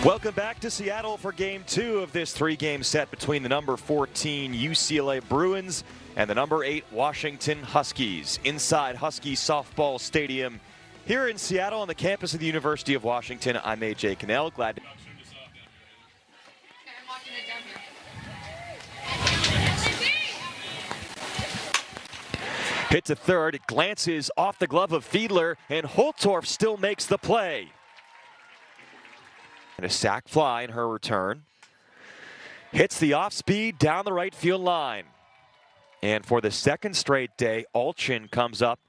Welcome back to Seattle for Game 2 of this three-game set between the number 14 UCLA Bruins and the number 8 Washington Huskies inside Husky Softball Stadium here in Seattle on the campus of the University of Washington. I'm AJ Cannell. Glad to hit to third. It glances off the glove of Fiedler, and Holtorf still makes the play. And a sac fly in her return. Hits the off speed down the right field line. And for the second straight day, Alchin comes up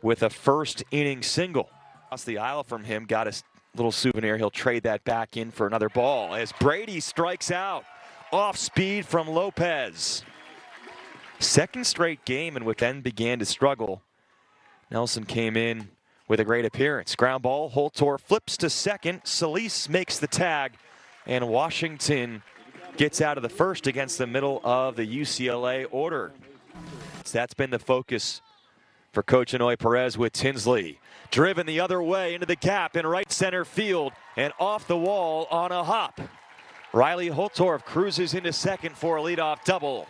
with a first inning single. Across the aisle from him, got a little souvenir. He'll trade that back in for another ball as Brady strikes out. Off speed from Lopez. Second straight game in which then began to struggle. Nelson came in with a great appearance. Ground ball, Holtorf flips to second. Solis makes the tag, and Washington gets out of the first against the middle of the UCLA order. So that's been the focus for Coach Anoy Perez with Tinsley. Driven the other way into the gap in right center field and off the wall on a hop. Riley Holtorf cruises into second for a leadoff double.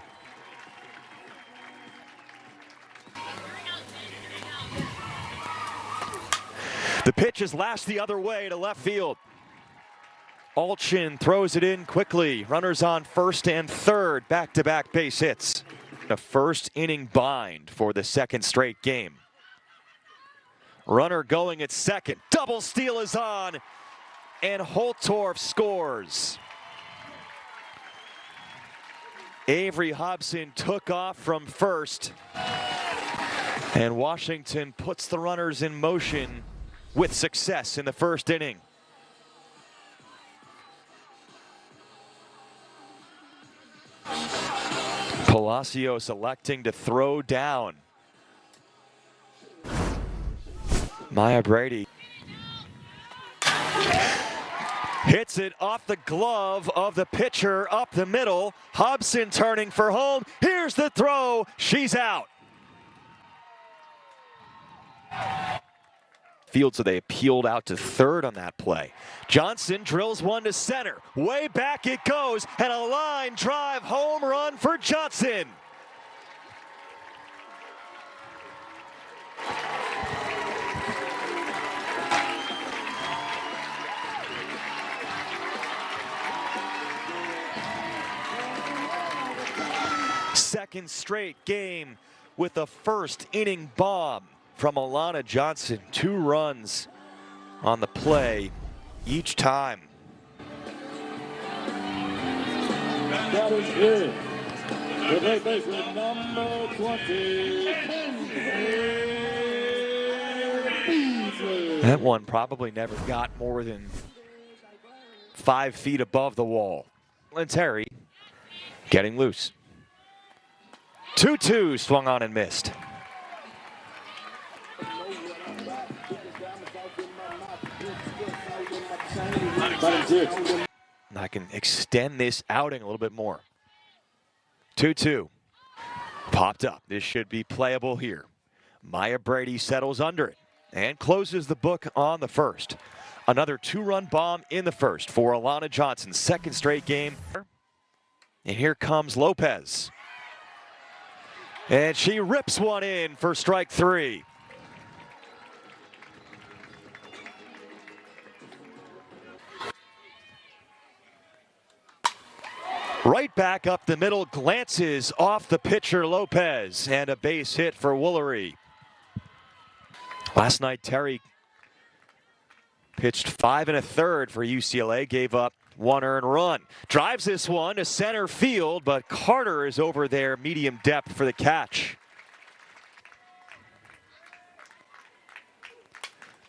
The pitch is lashed the other way to left field. Alchin throws it in quickly. Runners on first and third. Back-to-back base hits. A first inning bind for the second straight game. Runner going at second. Double steal is on. And Holtorf scores. Avery Hobson took off from first. And Washington puts the runners in motion with success in the first inning. Palacios electing to throw down. Maya Brady hits it off the glove of the pitcher up the middle. Hobson turning for home. Here's the throw. She's out. Field, so they appealed out to third on that play. Johnson drills one to center. Way back it goes, and a line drive home run for Johnson. Second straight game with a first inning bomb from Alana Johnson. 2 runs on the play each time. That is good. The third baseman, number 20. That one probably never got more than 5 feet above the wall. And Terry getting loose. 2-2 swung on and missed. I can extend this outing a little bit more. 2-2. Popped up. This should be playable here. Maya Brady settles under it and closes the book on the first. Another 2-run bomb in the first for Alana Johnson. Second straight game. And here comes Lopez. And she rips one in for strike 3. Right back up the middle, glances off the pitcher Lopez, and a base hit for Woolery. Last night, Terry pitched 5 1/3 for UCLA, gave up 1 earned run. Drives this one to center field, but Carter is over there, medium depth for the catch.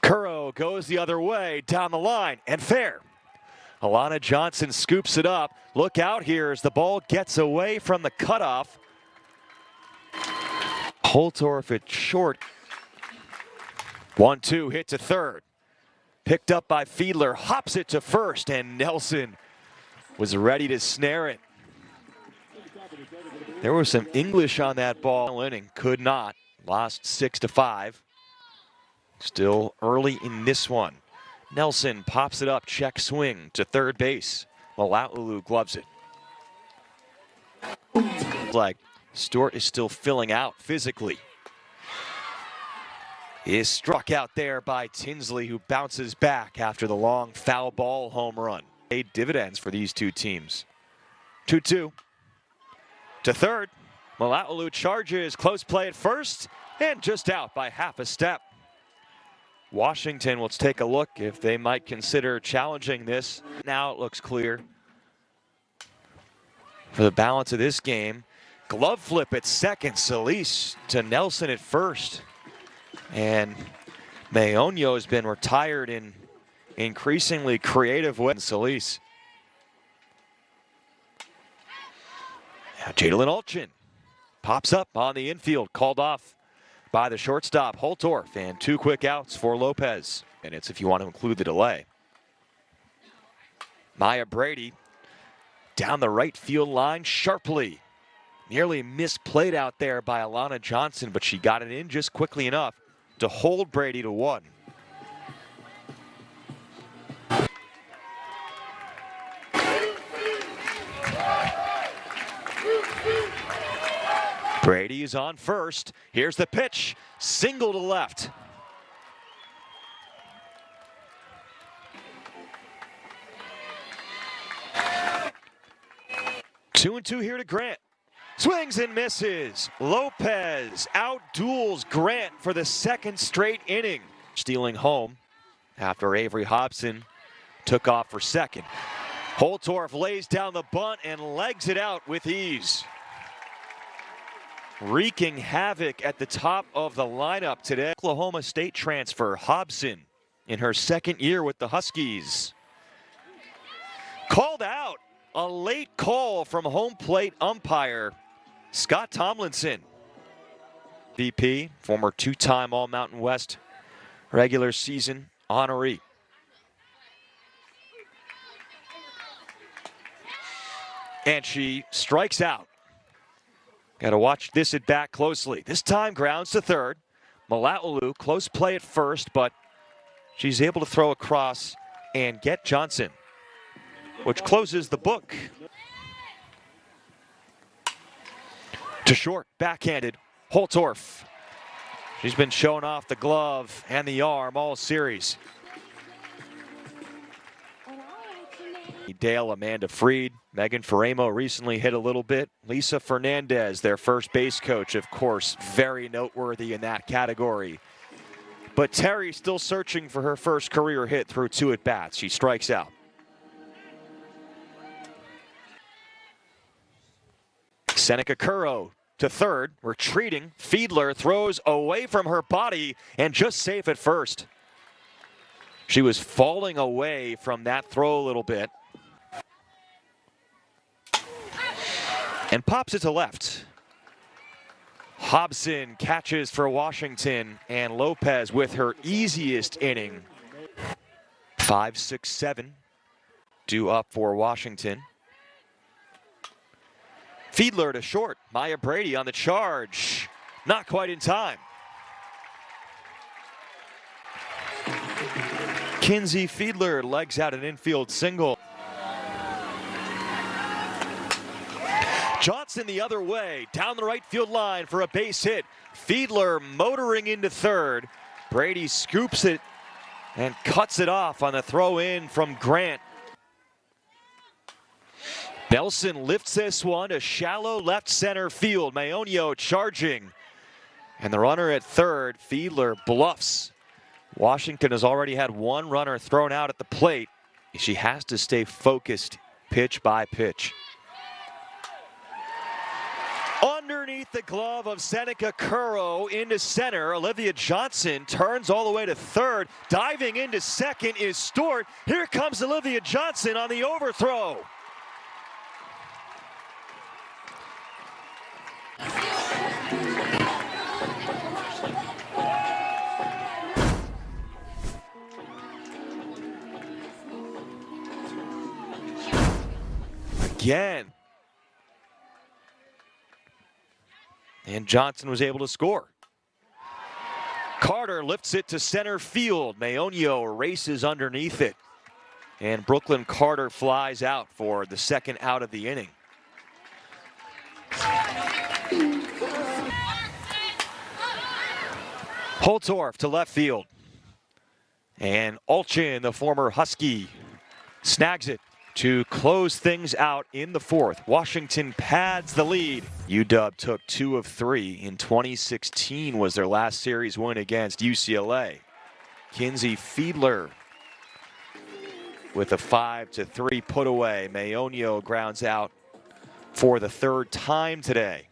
Curro goes the other way, down the line, and fair. Alana Johnson scoops it up. Look out here as the ball gets away from the cutoff. Holtorf at short. 1-2 hit to third. Picked up by Fiedler, hops it to first, and Nelson was ready to snare it. There was some English on that ball, and could not. Lost 6-5. Still early in this one. Nelson pops it up, check swing to third base. Malaulu gloves it. Like Stewart is still filling out physically. He is struck out there by Tinsley, who bounces back after the long foul ball home run. Paid dividends for these two teams. 2-2 to third. Malaulu charges, close play at first, and just out by half a step. Washington will take a look if they might consider challenging this. Now it looks clear for the balance of this game. Glove flip at second, Solis to Nelson at first. And Mayonio has been retired in increasingly creative ways. Solis. Now Jadalyn Alchin pops up on the infield, called off by the shortstop Holtorf, and 2 quick outs for Lopez. And it's if you want to include the delay. Maya Brady down the right field line sharply. Nearly misplayed out there by Alana Johnson, but she got it in just quickly enough to hold Brady to 1. Brady is on first. Here's the pitch. Single to left. Two and two here to Grant. Swings and misses. Lopez outduels Grant for the second straight inning. Stealing home after Avery Hobson took off for second. Holtorf lays down the bunt and legs it out with ease. Wreaking havoc at the top of the lineup today. Oklahoma State transfer Hobson in her second year with the Huskies. Called out. A late call from home plate umpire Scott Tomlinson. VP, former 2-time All-Mountain West regular season honoree. And she strikes out. Got to watch this at bat closely. This time grounds to third. Malaulu, close play at first, but she's able to throw across and get Johnson, which closes the book. To short, backhanded, Holtorf. She's been showing off the glove and the arm all series. Dale, Amanda Freed, Megan Faramo recently hit a little bit. Lisa Fernandez, their first base coach, of course, very noteworthy in that category. But Terry still searching for her first career hit through 2 at-bats. She strikes out. Seneca Curro to third, retreating. Fiedler throws away from her body and just safe at first. She was falling away from that throw a little bit. And pops it to left. Hobson catches for Washington, and Lopez with her easiest inning. 5, 6, 7 due up for Washington. Fiedler to short. Maya Brady on the charge. Not quite in time. Kinsey Fiedler legs out an infield single. Johnson the other way, down the right field line for a base hit. Fiedler motoring into third. Brady scoops it and cuts it off on the throw in from Grant. Nelson lifts this one to shallow left center field. Mayonio charging. And the runner at third, Fiedler bluffs. Washington has already had one runner thrown out at the plate. She has to stay focused pitch by pitch. Underneath the glove of Seneca Curro into center, Olivia Johnson turns all the way to third. Diving into second is Stewart. Here comes Olivia Johnson on the overthrow. Again. And Johnson was able to score. Carter lifts it to center field. Meonio races underneath it. And Brooklyn Carter flies out for the second out of the inning. Holtorf to left field. And Olchin, the former Husky, snags it to close things out in the fourth. Washington pads the lead. UW took 2 of 3 in 2016 was their last series win against UCLA. Kinsey Fiedler with a 5-3 put away. Meonio grounds out for the third time today.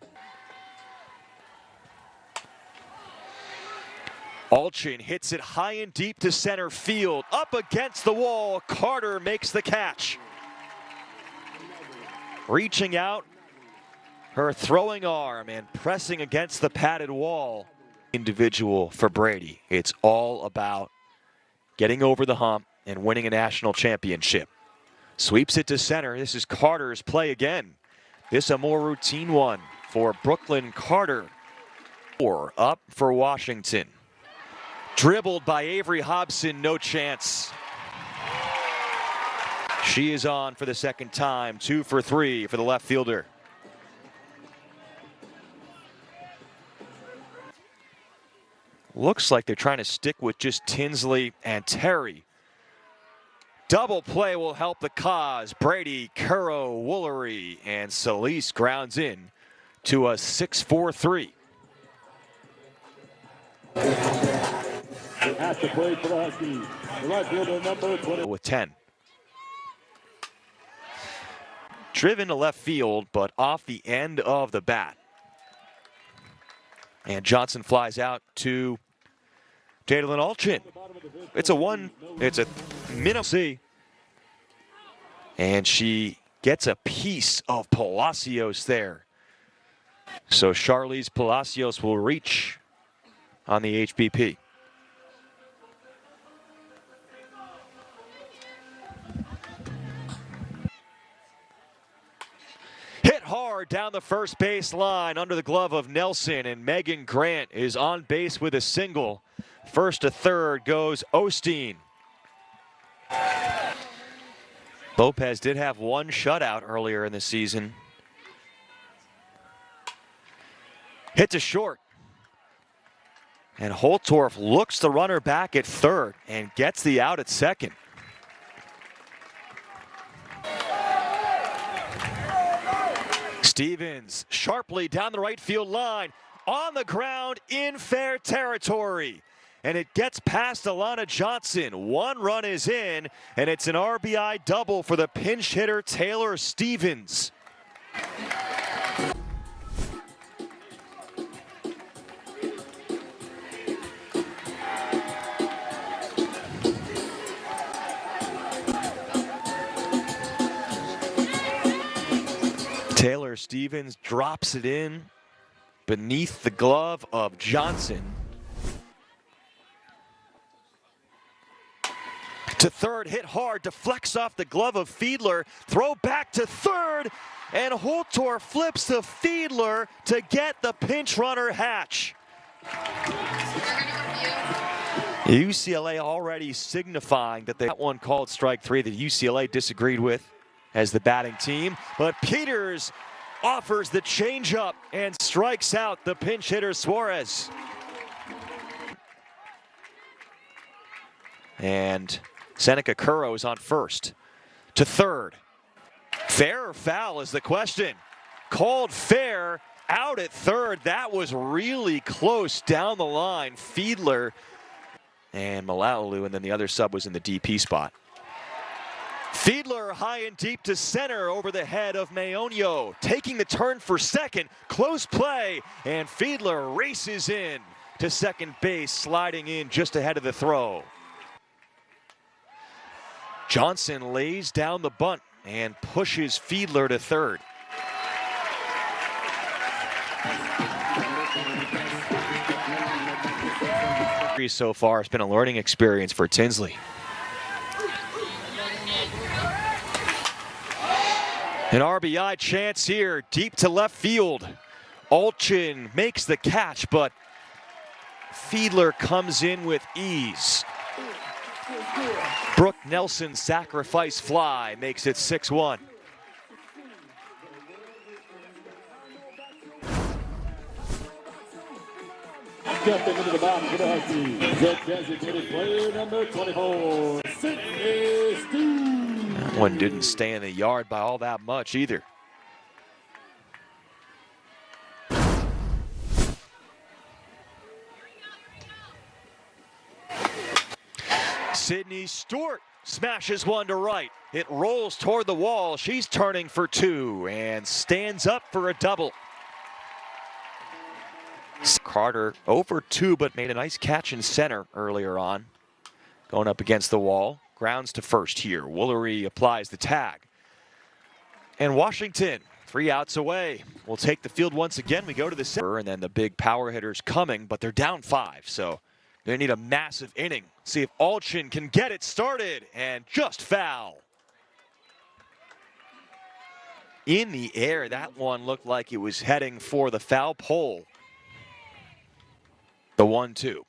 Olchin hits it high and deep to center field. Up against the wall, Carter makes the catch. Reaching out, her throwing arm and pressing against the padded wall. Individual for Brady. It's all about getting over the hump and winning a national championship. Sweeps it to center. This is Carter's play again. This a more routine one for Brooklyn Carter. 4 up for Washington. Dribbled by Avery Hobson, no chance. She is on for the second time, 2 for 3 for the left fielder. Looks like they're trying to stick with just Tinsley and Terry. Double play will help the cause. Brady, Curro, Woolery, and Solis grounds in to a 6-4-3. At the plate for the Huskies, the right fielder number 20. With 10. Driven to left field, but off the end of the bat. And Johnson flies out to Jadalyn Olchin. It's a minimum C. And she gets a piece of Palacios there. So Charlize Palacios will reach on the HBP. Hit hard down the first base line under the glove of Nelson, and Megan Grant is on base with a single. First to third goes Osteen. Lopez did have one shutout earlier in the season. Hit to short. And Holtorf looks the runner back at third and gets the out at second. Stevens sharply down the right field line, on the ground in fair territory. And it gets past Alana Johnson. 1 run is in, and it's an RBI double for the pinch hitter Taylor Stevens. Taylor Stevens drops it in beneath the glove of Johnson. To third, hit hard, deflects off the glove of Fiedler. Throw back to third, and Holtorf flips to Fiedler to get the pinch runner hatch. UCLA already signifying that they got one called strike 3 that UCLA disagreed with as the batting team, but Peters offers the changeup and strikes out the pinch hitter Suarez. And Seneca Curro is on first. To third. Fair or foul is the question. Called fair, out at third. That was really close down the line. Fiedler and Malaulu, and then the other sub was in the DP spot. Fiedler high and deep to center over the head of Meonio. Taking the turn for second. Close play, and Fiedler races in to second base, sliding in just ahead of the throw. Johnson lays down the bunt and pushes Fiedler to third. So far, it's been a learning experience for Tinsley. An RBI chance here, deep to left field. Olchin makes the catch, but Fiedler comes in with ease. Brooke Nelson's sacrifice fly makes it 6-1. Stepping into the box for the Huskies, the designated player number 24, Sydney Stu. That one didn't stay in the yard by all that much either. Sydney Stewart smashes one to right. It rolls toward the wall. She's turning for two and stands up for a double. Carter over two, but made a nice catch in center earlier on. Going up against the wall. Grounds to first here. Woolery applies the tag. And Washington, 3 outs away, will take the field once again. We go to the center, and then the big power hitters coming, but they're down 5, so they need a massive inning. See if Alchin can get it started, and just foul. In the air, that one looked like it was heading for the foul pole. The 1-2.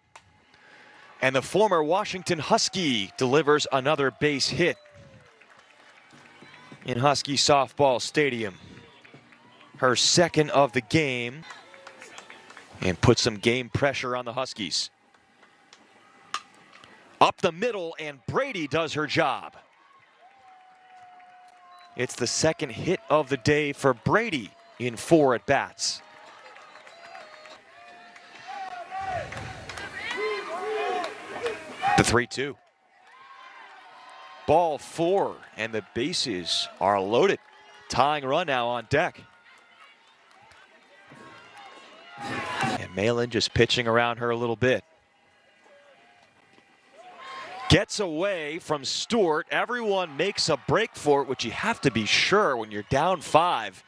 And the former Washington Husky delivers another base hit in Husky Softball Stadium. Her second of the game, and put some game pressure on the Huskies. Up the middle, and Brady does her job. It's the second hit of the day for Brady in 4 at-bats. The 3-2. Ball 4, and the bases are loaded. Tying run now on deck. And Malin just pitching around her a little bit. Gets away from Stewart. Everyone makes a break for it, which you have to be sure when you're down 5.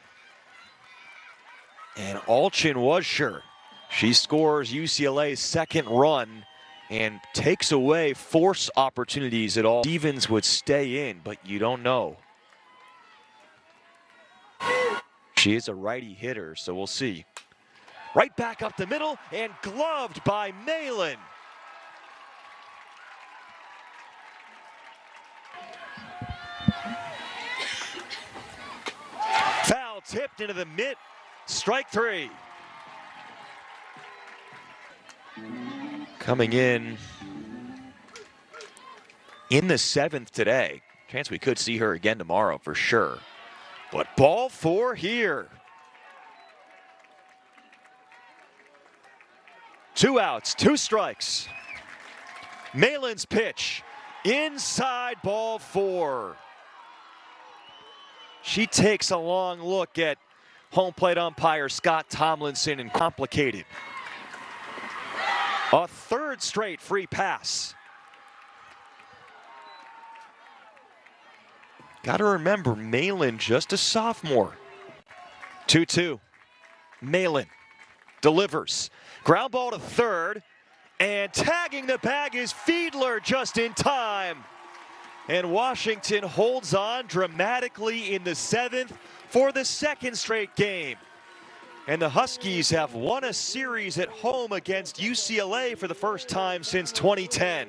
And Alchin was sure. She scores UCLA's second run and takes away force opportunities at all. Stevens would stay in, but you don't know. She is a righty hitter, so we'll see. Right back up the middle, and gloved by Malin. Foul tipped into the mid. Strike 3. Coming in the 7th today. Chance we could see her again tomorrow for sure. But ball 4 here. 2 outs, 2 strikes. Malin's pitch. Inside, ball 4. She takes a long look at home plate umpire Scott Tomlinson and complicated. A 3rd straight free pass. Got to remember, Malin just a sophomore. 2-2. Malin delivers. Ground ball to third. And tagging the bag is Fiedler just in time. And Washington holds on dramatically in the 7th for the 2nd straight game. And the Huskies have won a series at home against UCLA for the first time since 2010.